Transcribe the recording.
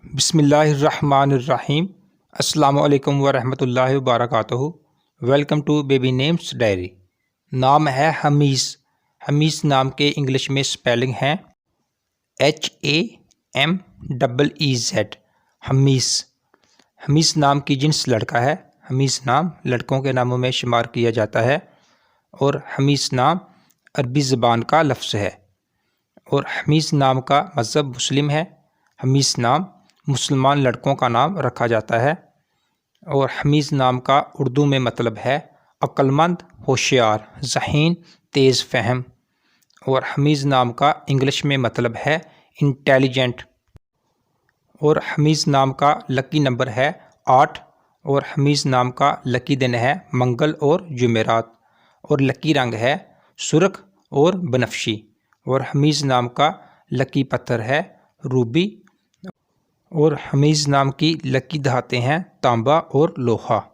बिस्मिल्लाहिर्रहमानिर्रहीम। अस्सलामुअलैकुम वरहमतुल्लाहि वबरकातुहू। Welcome to baby names diary. नाम है हमीस। हमीस नाम के इंग्लिश में स्पेलिंग है HAMEEZ। हमीस। हमीस नाम की जिन्स लड़का है। हमीस नाम लड़कों के नामों में शुमार किया जाता है और हमीस नाम अरबी ज़बान का लफ्ज़ है और हमीस नाम का मज़हब मुस्लिम है। हमीस नाम मुसलमान लड़कों का नाम रखा जाता है और हमीस नाम का उर्दू में मतलब है अक्लमंद, होशियार, ज़हीन, तेज़ फ़हम। और हमीस नाम का इंग्लिश में मतलब है इंटेलिजेंट। और हमीस नाम का लकी नंबर है 8 और हमीस नाम का लकी दिन है मंगल और जुमेरात और लकी रंग है सुर्ख और बनफशी। और हमीस नाम का लकी पत्थर है रूबी और हमीस नाम की लकी धातें हैं तांबा और लोहा।